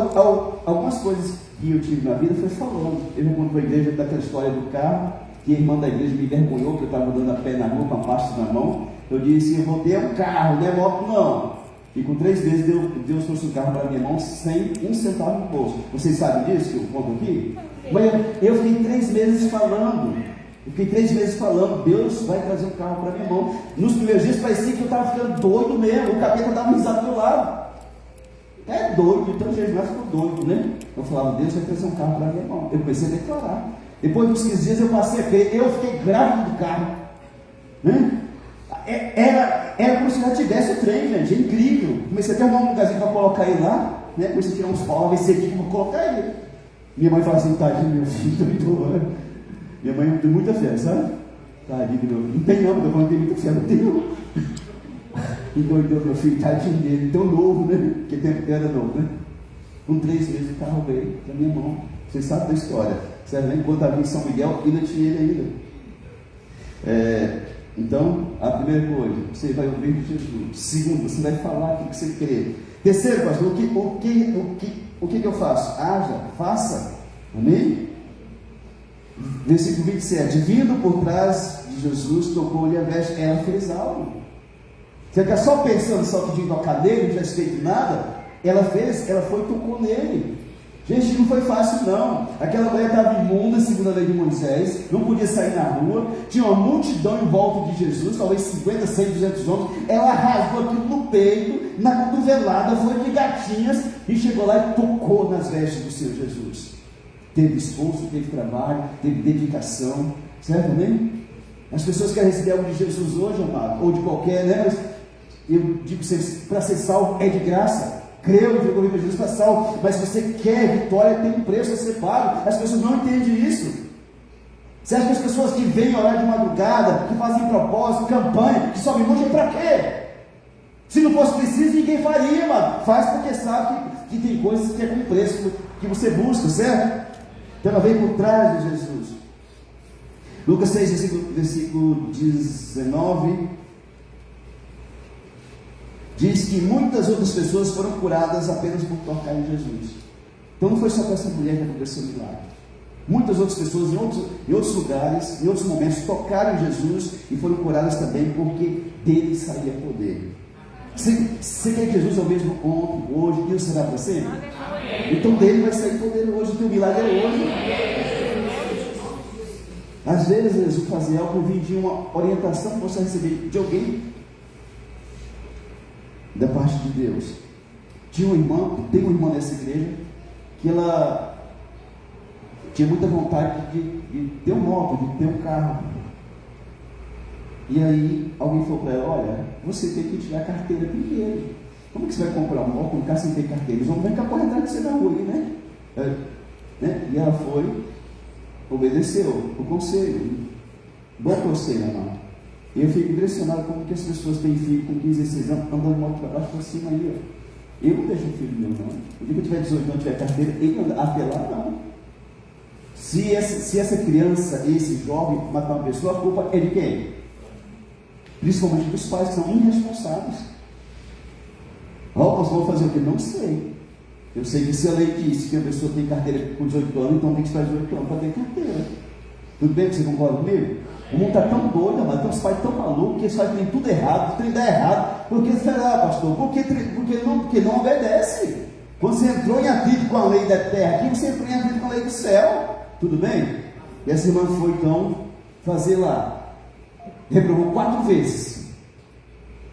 algumas coisas que eu tive na vida foi falando. Eu já conto para a igreja daquela história do carro, que a irmã da igreja me envergonhou, que eu estava andando a pé na rua com a pasta na mão. Eu disse: eu vou ter um carro, não é moto não. E com 3 meses Deus trouxe um carro para minha mão sem um centavo no bolso. Vocês sabem disso que eu conto aqui? Mas eu fiquei 3 meses falando. Deus vai trazer um carro para minha mão. Nos primeiros dias parecia que eu estava ficando doido mesmo. O capeta estava risado do meu lado. É doido, então Jesus ficou doido, né? Eu falava: Deus vai trazer um carro para minha mão. Eu comecei a declarar. Depois dos 15 dias eu passei a crer. Eu fiquei grávido do carro, né? Era como se já tivesse o trem, gente. É incrível. Comecei a ter um lugarzinho para colocar ele lá, né? Comecei a tirar uns pau, ver se aqui para colocar ele. Minha mãe fala assim: tadinho, meu filho, tô doido. Minha mãe tem muita fé, sabe? Tadinho, meu filho. Não tem não, eu falando que tem muita fé, não tem não. Endoidou meu filho, tadinho dele, tão novo, né? Porque tempo era novo, né? Com 3 meses o carro veio na minha mão. Vocês sabem da história. Certo? Enquanto havia em São Miguel, ainda tinha ele ainda. Então, a primeira coisa, você vai ouvir de Jesus. Segundo, você vai falar aquilo que você crê. Terceiro, pastor, o que eu faço? Haja, faça. Amém? Versículo 27. Vindo por trás de Jesus, tocou-lhe a veste. Ela fez algo. Você fica só pensando, só pedindo ao cadeiro, não tivesse feito nada. Ela foi e tocou nele. Gente, não foi fácil não. Aquela mulher estava imunda, segundo a lei de Moisés, não podia sair na rua, tinha uma multidão em volta de Jesus, talvez 50, 100, 200 homens. Ela rasgou aquilo no peito, na cotovelada, foi de gatinhas e chegou lá e tocou nas vestes do Senhor Jesus. Teve esforço, teve trabalho, teve dedicação, certo, né? As pessoas querem receber algo de Jesus hoje, amado, ou de qualquer, né? Mas eu digo para ser salvo é de graça. Creu e jogou Jesus para salvo, mas se você quer vitória, tem um preço a ser pago. As pessoas não entendem isso. Você acha que as pessoas que vêm orar de madrugada, que fazem propósito, campanha, que sobem monte, para quê? Se não fosse preciso, ninguém faria, mano. Faz porque sabe que tem coisas que é com preço que você busca, certo? Então ela vem por trás de Jesus. Lucas 6, versículo 19. Diz que muitas outras pessoas foram curadas apenas por tocar em Jesus. Então não foi só com essa mulher que aconteceu o milagre. Muitas outras pessoas em outros lugares, em outros momentos, tocaram em Jesus e foram curadas também porque dele saía poder. Você quer que Jesus é o mesmo ontem, hoje, Deus será para sempre? Então dele vai sair poder hoje, o teu milagre é hoje. Às vezes Jesus fazia algo e vinha uma orientação que você receber de alguém da parte de Deus. Tem uma irmã nessa igreja que ela tinha muita vontade de ter um moto, de ter um carro. E aí alguém falou para ela: olha, você tem que tirar a carteira primeiro. Como que você vai comprar um moto, um carro sem ter carteira? Eles vão ficar correndo atrás de você na rua aí, né? E ela foi, obedeceu o conselho. Bom conselho, amado. Eu fico impressionado como que as pessoas têm filho com 15, 16 anos, andando moto para baixo, para cima aí, ó. Eu não deixo o filho meu, não. O dia que eu tiver 18 anos, tiver carteira, ele anda até lá, não. Se essa criança, esse jovem matar uma pessoa, a culpa é de quem? Principalmente dos pais, que são irresponsáveis. Vou fazer o que? Não sei. Eu sei que se a lei diz que a pessoa tem carteira com 18 anos, então tem que esperar 18 anos para ter carteira. Tudo bem que você concorda comigo? O mundo está tão doido, mas tem os pais tão malucos que eles fazem tudo errado, tudo dá errado. Por que será, pastor? Porque não obedece. Quando você entrou em atrito com a lei da terra, aqui você entrou em atrito com a lei do céu. Tudo bem? E essa irmã foi então fazer lá. Reprovou 4 vezes.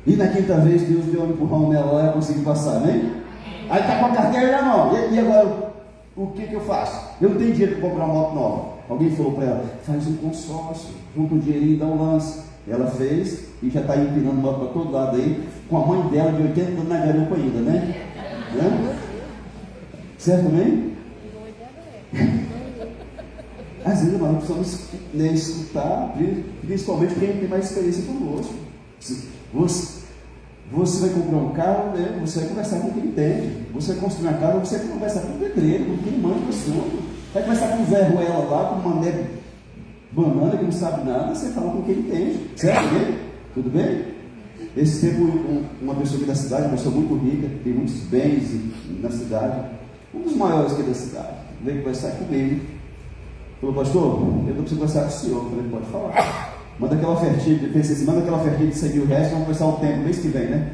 E na quinta vez Deus deu um empurrão nela lá e conseguiu passar, né? Aí está com a carteira na mão. E agora, o que eu faço? Eu não tenho dinheiro para comprar uma moto nova. Alguém falou para ela, faz um consórcio, junta um dinheirinho e dá um lance. Ela fez e já está empinando moto para todo lado aí, com a mãe dela de 80 anos na garupa ainda, né? Certo também? Às vezes nós precisamos escutar, principalmente quem tem mais experiência conosco. Você vai comprar um carro, né? Você vai conversar com quem entende. Você vai construir uma casa, você vai conversar com o pedreiro, com quem manja do assunto. Vai conversar com o Zé Ruela lá, com uma mané banana que não sabe nada, você fala com quem entende. Certo? Tudo bem? Esse tempo, uma pessoa aqui da cidade, uma pessoa muito rica, tem muitos bens na cidade, um dos maiores aqui da cidade, veio conversar comigo. Falou, pastor, eu não preciso conversar com o senhor. Eu falei, pode falar. Manda aquela ofertinha, pensei assim, manda aquela ofertinha de 100 mil reais, vamos começar o tempo, mês que vem, né?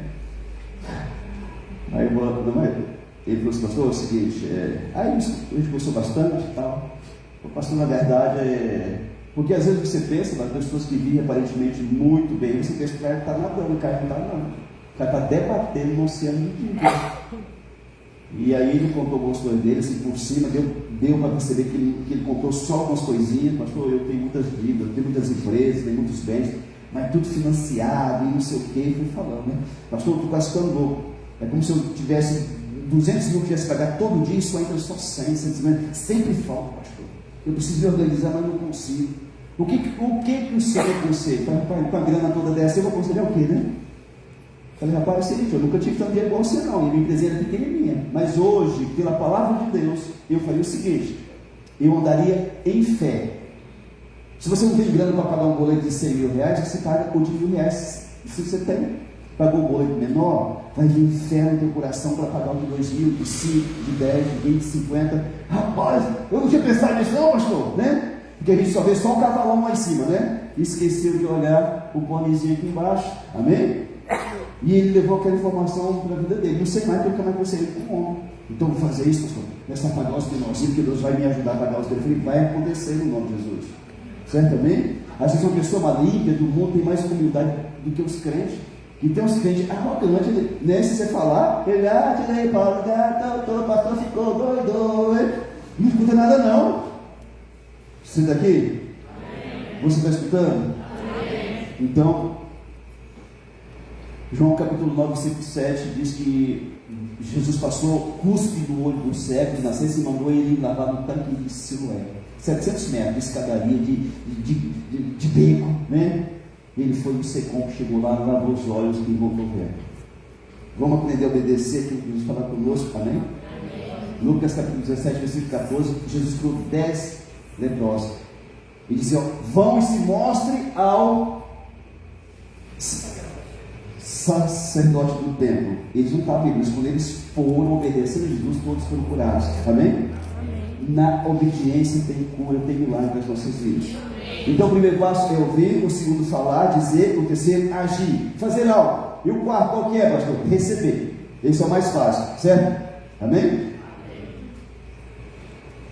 Aí eu vou, ele falou assim, pastor, é o seguinte, aí a gente conversou bastante e tal. Pastor, na verdade, porque às vezes você pensa, das pessoas que vivem aparentemente muito bem, você pensa que o cara está nadando, o cara não está nadando. O cara está debatendo no oceano de dinheiro. E aí ele contou algumas coisas dele, assim, por cima, deu para perceber que ele contou só algumas coisinhas. Pastor, eu tenho muitas dívidas, eu tenho muitas empresas, tenho muitos bens, mas tudo financiado e não sei o que, e fui falando, né? Pastor, eu estou quase ficando louco. É como se eu tivesse 200 mil que tivesse que pagar todo dia, isso ainda só 100, 150, sempre falta, pastor. Eu preciso me organizar, mas não consigo. O que o senhor aconselha? Com a grana toda dessa, eu vou aconselhar o quê, né? Falei, rapaz, é o seguinte, eu nunca tive tanto dinheiro igual você não, e a minha empresa era pequenininha, mas hoje, pela palavra de Deus, eu faria o seguinte, eu andaria em fé. Se você não tem grana para pagar um boleto de 100 mil reais, você paga o de 1.000 reais. Se você pagou um boleto menor, vai vir fé no teu coração para pagar o de 2.000, de 5, de 10, de 20, de 50. Rapaz, eu não tinha pensado nisso não, pastor, né? Porque a gente só vê só o cavalão lá em cima, né? E esqueceu de olhar o ponezinho aqui embaixo, amém? E ele levou aquela informação para a vida dele. Não sei mais porque mais você ir com o homem. Então vou fazer isso, pastor. Começar a pagar os finalzinhos, que Deus vai me ajudar a pagar os telefones. Vai acontecer no nome de Jesus. Certo também? Às vezes uma pessoa maligna do mundo tem mais humildade do que os crentes. E tem uns crentes arrogantes, né? Se você falar, ele, tirei Paulo, o pastor ficou doido. Não escuta nada não. Você está aqui? Você está escutando? Então, João capítulo 9, versículo 7 diz que Jesus passou cuspe do olho do cego de nascença e mandou ele lavar no tanque de Siloé. 700 metros de escadaria, de beco, né? Ele foi no secom, chegou lá, lavou os olhos e voltou reto. Vamos aprender a obedecer aquilo que Jesus fala conosco, amém? Lucas capítulo 17, versículo 14, Jesus curou 10 leprosos. Ele dizia, vão e se mostre ao sacerdote do templo. Eles não estavam vivos, quando eles foram obedecer a Jesus, todos foram curados, amém? Amém. Na obediência tem cura, tem milagre nas nossas vidas. Então o primeiro passo é ouvir, o segundo falar, dizer, o terceiro agir, fazer algo. E o quarto qual que é, pastor? Receber. Esse é o mais fácil, certo? Amém?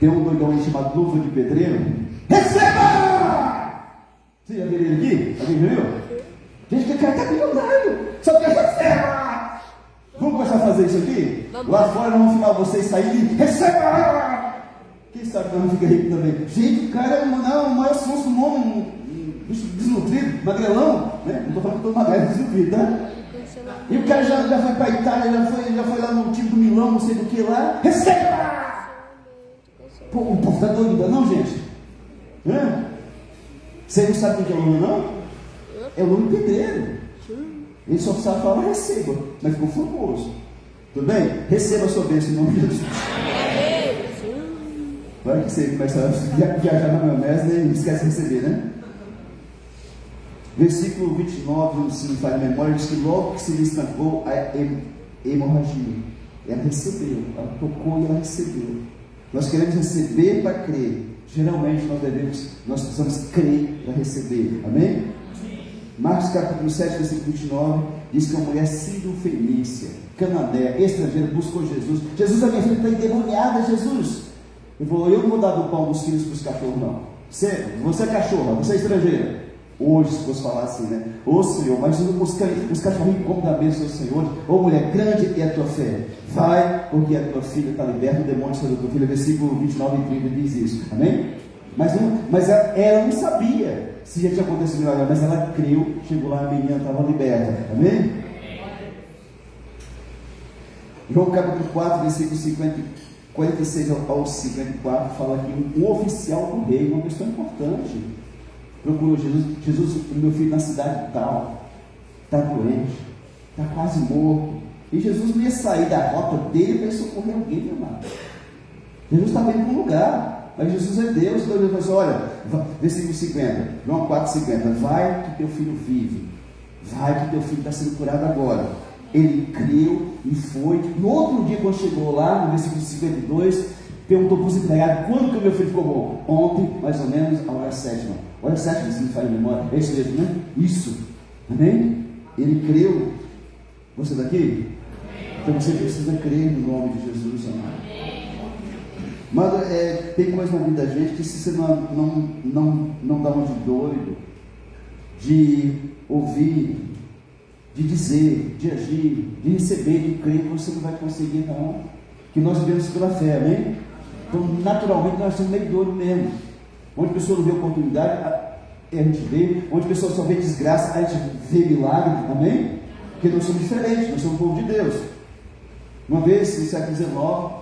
Tem um doidão aí chamado Luva de Pedreiro. Receba! Você já viu ele aqui? Alguém viu? Gente, que cara está milionário. Só que receba! Vamos começar a fazer isso aqui? Lá fora vamos filmar vocês saindo e receba! Quem sabe que não fica rico também? Gente, o cara é o maior sonso do mundo, um bicho desnutrido, magrelão, né? Não estou falando que estou magrelo, desnutrido, tá? E o cara já foi para a Itália, já foi lá no time do Milão, não sei do que lá. Receba! Pô, o povo está doido, não, gente? Você não sabe o que é o Lula, não? É o Lula pedreiro. Ele só sabe falar receba, mas ficou famoso. Tudo bem? Receba a sua bênção em nome de Jesus. Vai que você começa a viajar na maionese e esquece de receber, né? Versículo 29, se não faz memória, diz que logo que se lhe estancou a hemorragia, ela recebeu, ela tocou e ela recebeu. Nós queremos receber para crer. Geralmente nós precisamos crer para receber. Amém? Marcos capítulo 7, versículo 29, diz que uma mulher sírio-fenícia, cananeia, estrangeira, buscou Jesus. Jesus, a minha filha está endemoniada, Jesus. Ele falou, eu não vou dar do pão dos filhos para os cachorros, não. Você é cachorra, você é estrangeira. Hoje, se fosse falar assim, né? Ô Senhor, mas os cachorrinhos comem da bênção do Senhor. Ô mulher, grande é a tua fé. Vai, porque a tua filha está liberta, o demônio está da tua filha. Versículo 29 e 30 diz isso. Amém? Mas ela não sabia se já tinha acontecido nada, mas ela creu, chegou lá, a menina estava liberta. Amém? João capítulo 4, versículo 46 ao 54, fala que um oficial do rei, uma questão importante, procurou Jesus, meu filho na cidade tal, está doente, está quase morto, e Jesus não ia sair da rota dele para socorrer alguém, meu amado. Jesus estava indo para um lugar, mas Jesus é Deus. Então ele falou assim, olha, versículo 50, João 4,50, vai que teu filho vive, vai que teu filho está sendo curado agora. Ele creu e foi. No outro dia, quando chegou lá, no versículo 52, perguntou para os empregados, quando que o meu filho ficou bom? Ontem, mais ou menos, a hora 7. Hora 7, se não faz memória, é isso mesmo, né? Isso, amém? Ele creu. Você daqui? Então você precisa crer no nome de Jesus, amado. Mas tem coisa na vida da gente que se você não dá um de doido, de ouvir, de dizer, de agir, de receber, de crer, você não vai conseguir não. Que nós vivemos pela fé, amém? Então naturalmente nós somos meio doidos mesmo. Onde a pessoa não vê oportunidade, a gente vê. Onde a pessoa só vê desgraça, a gente vê milagre, amém? Porque nós somos diferentes, nós somos o povo de Deus. Uma vez, no século XIX,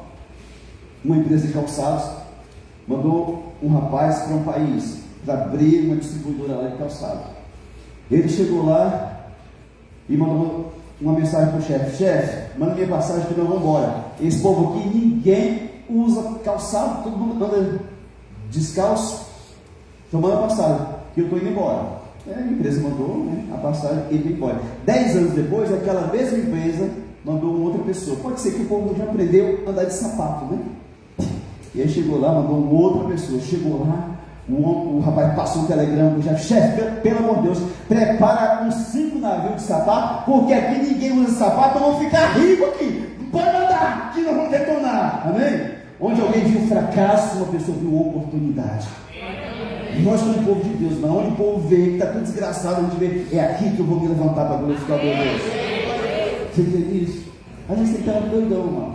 uma empresa de calçados mandou um rapaz para um país para abrir uma distribuidora lá de calçados. Ele chegou lá e mandou uma mensagem para o chefe: chefe, manda minha passagem que nós vamos embora. Esse povo aqui, ninguém usa calçado, todo mundo anda descalço, então manda a passagem que eu estou indo embora. A empresa mandou, né, a passagem e ele foi embora. 10 anos depois, aquela mesma empresa mandou uma outra pessoa. Pode ser que o povo já aprendeu a andar de sapato, né? E aí chegou lá, mandou uma outra pessoa. Chegou lá, o rapaz passou um telegrama já: chefe, pelo amor de Deus, prepara uns 5 navios de sapato, porque aqui ninguém usa sapato, vamos ficar ricos aqui. Pode mandar, que nós vamos detonar. Amém? Onde alguém viu fracasso, uma pessoa viu oportunidade. Nós somos o povo de Deus, mas onde o povo vê que está tudo desgraçado, a gente vê, é aqui que eu vou me levantar para glorificar o meu Deus. Você entende isso? A gente tem que estar doidão, mano.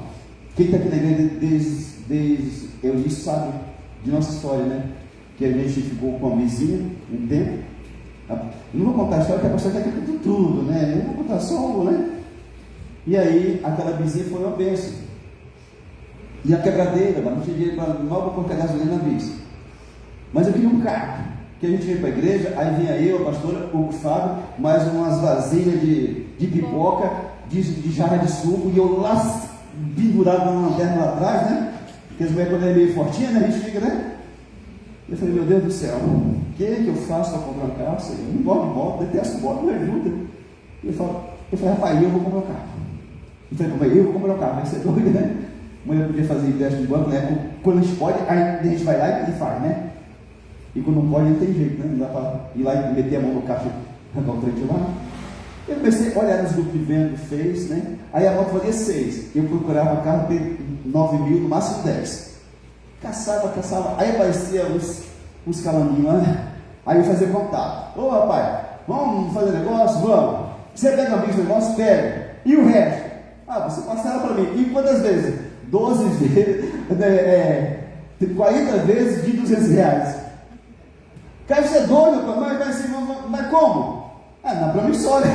Quem está aqui na igreja desde eu disse, sabe de nossa história, né? Que a gente ficou com a vizinha um tempo. Eu não vou contar a história, porque a pessoa quer contar tudo, né? Eu vou contar só algo, né? E aí, aquela vizinha foi uma bênção. E a quebradeira, mas não tinha dinheiro para mal para colocar gasolina na bis. Mas eu queria um carro, que a gente veio para a igreja, aí vinha eu, a pastora, o Fábio, mais umas vasilhas de pipoca, de jarra de suco, e eu lá pendurado na lanterna lá atrás, né? Porque as mulheres, quando é meio fortinha, né? A gente fica, né? Eu falei, meu Deus do céu, o que eu faço para comprar um carro? Eu não gosto de moto, detesto moto, me ajuda. Eu falei, rapaz, eu vou comprar um carro. Eu falei, eu vou comprar um carro, vai ser doido, né? Mulher podia fazer empréstimo de banco, né? Quando a gente pode, aí a gente vai lá e faz, né? E quando não pode, não tem jeito, né? Não dá para ir lá e meter a mão no caixa e arrancar o trem lá. Eu comecei a olhar nos grupos de venda, fez, né? Aí a moto valia 6. Eu procurava carro ter 9 mil, no máximo 10. Caçava. Aí aparecia uns calandinhos lá. Aí eu fazia contato. Ô rapaz, vamos fazer negócio? Vamos. Você pega amigo do negócio? Pega. E o resto? Você passa ela para mim. E quantas vezes? 12 vezes, 40 vezes de R$200. Cara, você é doido, mas como? Na promissória.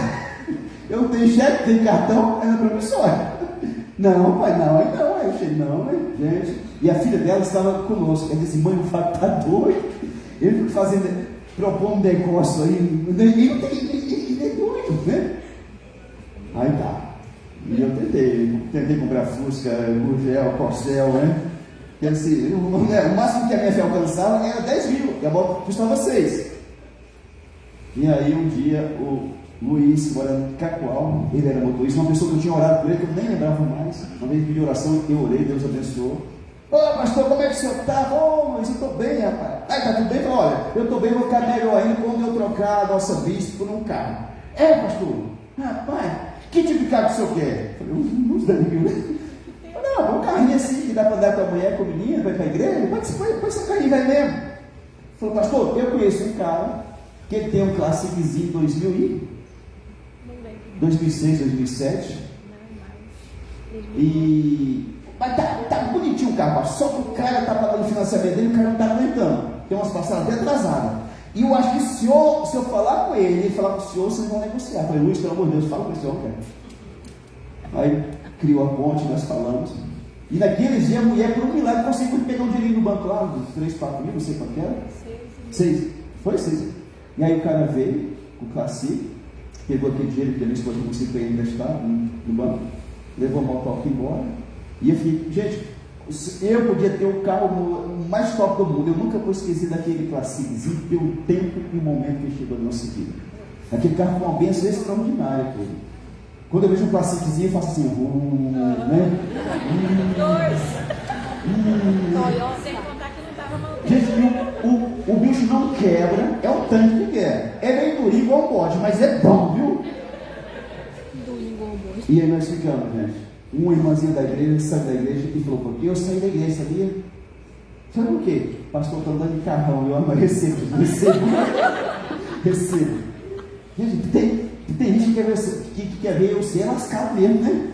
Eu não tenho cheque, tenho cartão, é na promissória. Não, pai, não. Aí eu achei, não, gente. E a filha dela estava conosco. Ela disse, mãe, o Fábio está doido. Ele fica fazendo, propõe um negócio aí, ele é doido, né? Aí tá. E eu tentei comprar Fusca, Gurgel, Corcel, né? Porque assim, o máximo que a minha fé alcançava era 10 mil, e a moto custava 6. E aí um dia o Luiz, morando em Cacoal, ele era motorista, uma pessoa que eu tinha orado por ele, que eu nem lembrava mais. Uma vez pedi oração, eu orei, Deus abençoou. Ô pastor, como é que o senhor está? Ô Luiz, eu estou bem, rapaz. Aí tá tudo bem? Falei, olha, eu estou bem, vou ficar melhor ainda quando eu trocar a nossa Bis por um carro. Pastor, rapaz, que tipo de carro que o senhor quer? Falei, uns daninhos, né? Não, um carrinho assim que dá para dar para a mulher, com a menina, vai para a igreja, põe esse carrinho, vai mesmo. Falei, pastor, eu conheço um cara que ele tem um Classiczinho 2006, 2007. Mas tá bonitinho o carro, só que o cara tá pagando o financiamento dele, o cara não tá aguentando. Tem umas passadas até atrasadas. E eu acho que se eu falar com ele falar com o senhor, vocês vão negociar. Eu falei, Luiz, pelo amor de Deus, fala com o senhor, cara. Aí criou a ponte, nós falamos. E naqueles dias a mulher, por um milagre, conseguiu pegar um dinheiro no banco lá, dos 3, 4 mil, não sei quanto era. 6. Foi 6. E aí o cara veio com o Classic, pegou aquele dinheiro que a minha esposa conseguiu pegar emprestado no banco, levou a moto embora. E eu fiquei, gente, eu podia ter o carro mais top do mundo, eu nunca vou esquecer daquele Classiczinho, pelo tempo e o momento que chegou na nossa vida. Aquele carro foi uma bênção extraordinária, pô. Quando eu vejo um Classiczinho, eu faço assim, né?
Sem contar que não estava mantendo.
Gente, o bicho não quebra, é o tanque que quer. É bem durinho igual um bode, mas é bom, viu?
Durinho igual um bode.
E aí nós ficamos, gente. Uma irmãzinha da igreja saiu da igreja e falou, porque eu saí da igreja, sabia? Sabe por quê? Pastor, estou andando de carrão, eu recebo. Gente, tem gente que quer ver eu ser lascado mesmo, né?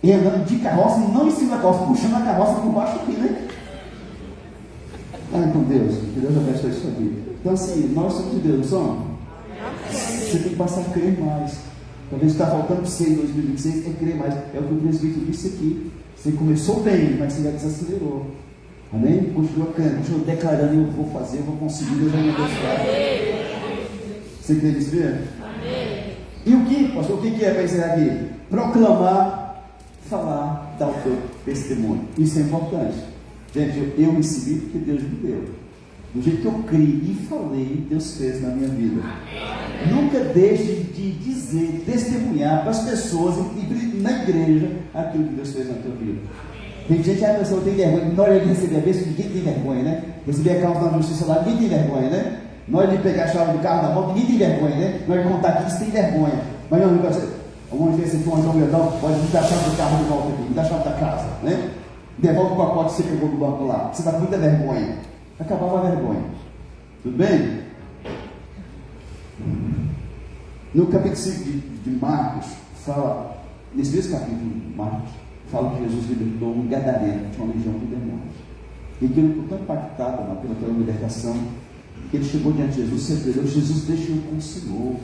E andando de carroça, não em cima da carroça, puxando a carroça por baixo aqui, né? Ai, com Deus, que Deus abençoe isso aqui. Então assim, nós somos de Deus, não somos? Você tem que passar a crer mais. Talvez está faltando para você em 2026, é crer mais. É o que o presbítero disse aqui. Você começou bem, mas você já desacelerou. Amém? Continua crendo, continua declarando, eu vou fazer, eu vou conseguir, Deus vai me abençoar. Você crê nisso mesmo?
Amém.
E o que, pastor, o que é para encerrar aqui? Proclamar, falar, dar o teu testemunho. Isso é importante. Gente, eu recebi porque Deus me deu. Do jeito que eu criei e falei, Deus fez na minha vida. Nunca deixe de dizer, testemunhar para as pessoas e na igreja aquilo que Deus fez na tua vida. Tem gente que a pessoa tem vergonha. Na hora de receber a bênção, ninguém tem vergonha, né? Receber a causa da justiça lá, ninguém tem vergonha, né? Na hora de pegar a chave do carro na mão, ninguém tem vergonha, né? Na hora de contar aqui, você tem vergonha. Mas meu amigo, algumas vezes você for um João, pode me dar a chave do carro de volta aqui, me dá a chave da casa, né? Devolve o pacote que você pegou do banco lá. Você está com muita vergonha. Acabava a vergonha. Tudo bem? No capítulo 5 de Marcos, fala, nesse mesmo capítulo de Marcos, fala que Jesus libertou um gadareno, tinha uma legião de demônios. E que ele ficou tão impactado pelaquela libertação, que ele chegou diante de Jesus, se ajoelhou, Jesus, deixa eu ir com o Senhor.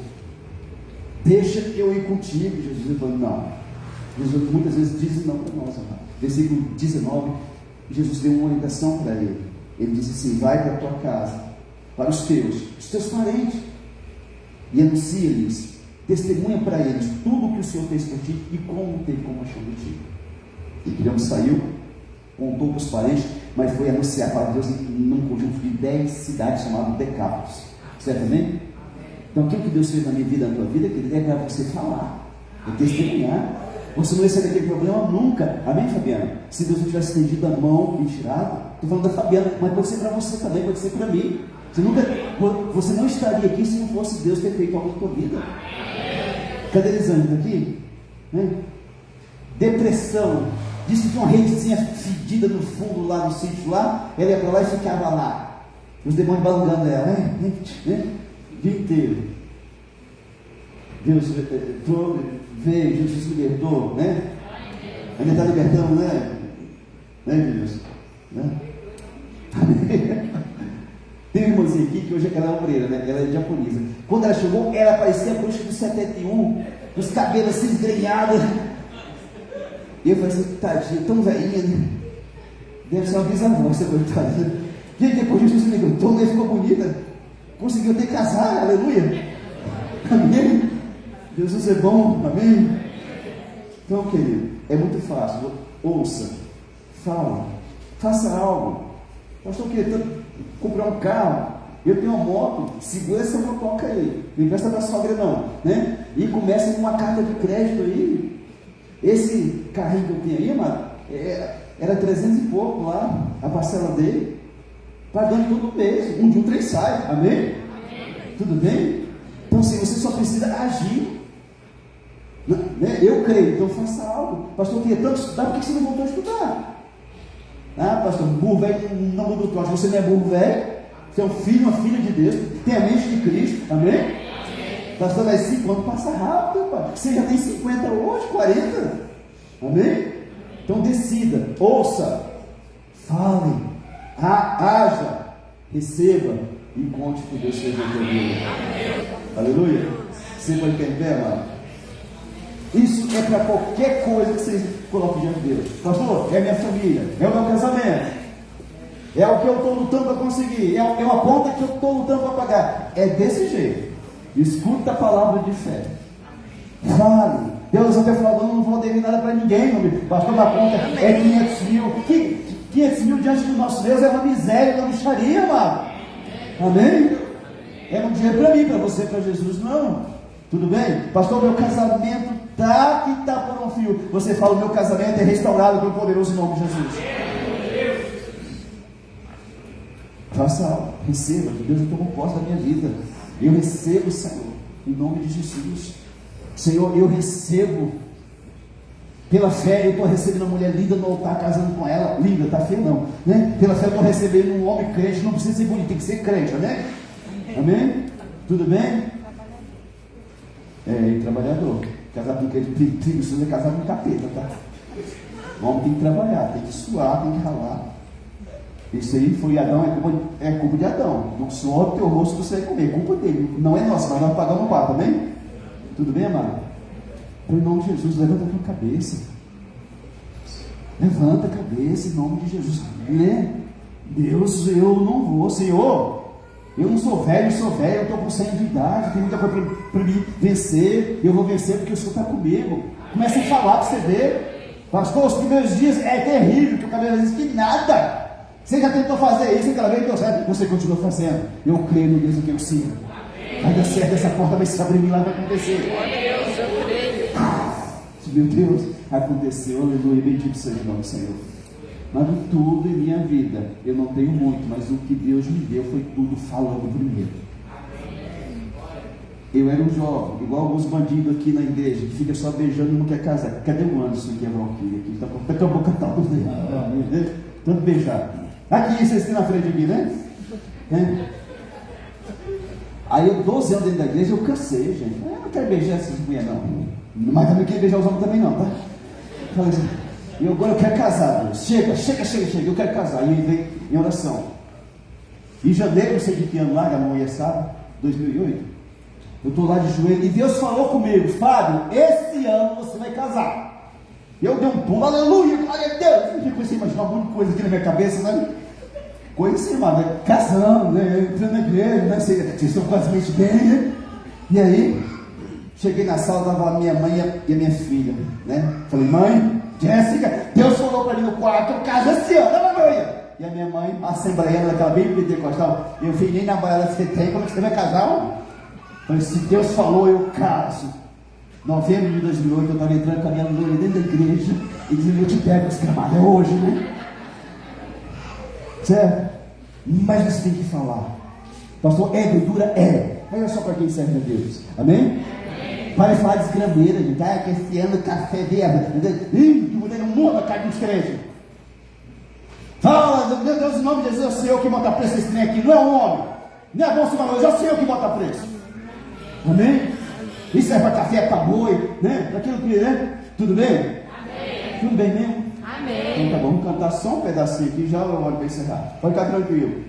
Deixa que eu ir contigo. Jesus falou, não. Jesus muitas vezes diz não para nós, amado. Versículo 19, Jesus deu uma orientação para ele. Ele disse assim, vai para a tua casa, para os teus parentes, e anuncia-lhes, testemunha para eles tudo o que o Senhor fez por ti e como teve compaixão de ti. E Guilherme saiu, contou para os parentes, mas foi anunciar a palavra de Deus num conjunto de 10 cidades chamado Decápolis. Certo, amém? Então, aquilo que Deus fez na minha vida, na tua vida, querido, é para você falar, é testemunhar. Você não vai sair daquele problema nunca. Amém, Fabiana? Se Deus não tivesse estendido a mão e tirado, estou falando da Fabiana, mas pode ser para você também, pode ser para mim. Você não estaria aqui se não fosse Deus ter feito algo na tua vida. Cadê Elisângela aqui? Né? Depressão. Disse que tinha uma redezinha fedida no fundo lá no sítio lá. Ela ia para lá e ficava lá. Os demônios balangando ela, né? O dia inteiro. Deus veio, Jesus libertou, né? Ainda está libertando, né? Né, Jesus? Né? Tem uma irmãzinha aqui que hoje ela é obreira, né? Ela é japonesa. Quando ela chegou, ela parecia a bruxa do 71, os cabelos assim esgrenhados. E eu falei assim, tadinha, tão velhinha, né? Deve ser uma bisavó, essa coitada. Gente, depois Jesus me levantou, ele ficou bonita. Conseguiu até casar, aleluia. Amém? Jesus é bom, amém? Então, querido, é muito fácil. Ouça, fala, faça algo. Pastor, eu queria comprar um carro. Eu tenho uma moto, segura essa motoca aí. Não empresta para a sogra não, né? E começa com uma carta de crédito aí. Esse carrinho que eu tenho aí, mano, era 300 e pouco lá, a parcela dele, pagando todo mês. Um dia um trem sai, amém? Amém? Tudo bem? Então, assim, você só precisa agir. Né? Eu creio, então faça algo. Pastor, eu queria tanto estudar, por que você não voltou a estudar? Ah, pastor, burro velho não mudou o troço. Você não é burro velho? Você é um filho, uma filha de Deus, tem a mente de Cristo, amém? Pastor, mas 5 anos passa rápido, pai. Você já tem 50 hoje, 40, amém? Então decida, ouça, fale, haja, receba e conte que Deus fez na tua vida. Aleluia. Você pode entender, amado? Isso é para qualquer coisa que você coloque diante de Deus. Pastor, é a minha família, é o meu casamento, é o que eu estou lutando para conseguir, é uma conta que eu estou lutando para pagar. É desse jeito. Escuta a palavra de fé. Fale. Deus até falou, eu não vou dever nada para ninguém, meu amigo. Pastor, na conta é 500 mil. 500 mil diante do nosso Deus é uma miséria, uma mixaria, amado. Amém? É um dinheiro para mim, para você, para Jesus, não. Tudo bem? Pastor, meu casamento está que está por um fio. Você fala, o meu casamento é restaurado pelo poderoso nome de Jesus. Faça algo, receba, que Deus tomou posse da minha vida. Eu recebo, Senhor, em nome de Jesus. Senhor, eu recebo pela fé. Eu estou recebendo uma mulher linda no altar, casando com ela. Linda, tá feia não, né? Pela fé eu estou recebendo um homem crente. Não precisa ser bonito, tem que ser crente, amém? Amém? Tudo bem? E trabalhador. Casar com crente preguiçoso é casar com capeta, tá? O homem tem que trabalhar, tem que suar, tem que ralar. Isso aí foi Adão, é culpa de Adão. Não suor do teu rosto você vai comer, é culpa dele. Não é nossa, mas nós pagamos o pato, amém? Tudo bem, amado? Em nome de Jesus, levanta a tua cabeça. Levanta a cabeça em nome de Jesus. Né? Deus, eu não vou, Senhor. Eu não sou velho, eu estou com 100 de idade, tem muita coisa para mim vencer. Eu vou vencer porque o Senhor está comigo. Comece a falar para você ver. Pastor, os primeiros dias é terrível, que o cabelo diz que nada. Você já tentou fazer isso, aquela vez deu certo, você continua fazendo. Eu creio no Deus que eu sirvo. Vai dar certo, essa porta vai se abrir, milagre vai acontecer. Meu Deus, aconteceu, aleluia, bendito seja o nome do Senhor. Mas de tudo em minha vida, eu não tenho muito, mas o que Deus me deu foi tudo falando primeiro. Eu era um jovem, igual alguns bandidos aqui na igreja, que fica só beijando e não quer casar. Cadê o Anderson que é Valquíria aqui? Está com a boca tal, tanto beijar. Aqui, vocês têm na frente aqui, né? Aí eu, 12 anos dentro da igreja, eu cansei, gente. Eu não quero beijar essas mulheres, não. Mas também quero beijar os homens também, não, tá? Falei assim, e agora eu quero casar, Deus. Chega, eu quero casar. E ele veio em oração. Em janeiro, não sei de que ano lá, a mulher sabe, 2008. Eu estou lá de joelho e Deus falou comigo, Fábio, esse ano você vai casar. Eu dei um pulo, aleluia, glória a Deus. Eu comecei a imaginar um monte de coisa aqui na minha cabeça, né? Coisa assim, mano, casando, né? Entrando na igreja, né? Vocês estão quase bem, né? E aí, cheguei na sala, estava a minha mãe e a minha filha, né? Falei, mãe, Jéssica, Deus falou para mim no quarto, eu caso esse ano, né, mãe? E a minha mãe, a assembleia, aquela bem pentecostal, eu fui nem namorar, ela você tem, como é que você vai casar? Falei, se Deus falou, eu caso. Novembro de 2008, eu estava entrando com a minha noiva dentro da igreja e dizendo, eu te pego esse gramado, é hoje, né? Certo? Mas você tem que falar. Pastor, é gordura? É. Mas é só para quem serve a Deus. Amém? Para de falar de escraveira, gente. Que esse ano café verde. Que mulher não morra a carne dos crentes. Fala, meu Deus, em nome de Jesus, é o Senhor que bota preço nesse trem aqui, não é um homem. Não é bom se falar, é o Senhor que bota preço. Amém? Isso é para café, para boi, né? Para aquilo que, né? Tudo bem? Amém. Tudo bem mesmo? Amém. Então tá bom, vamos cantar só um pedacinho aqui, já eu olho para encerrar. Pode ficar tranquilo.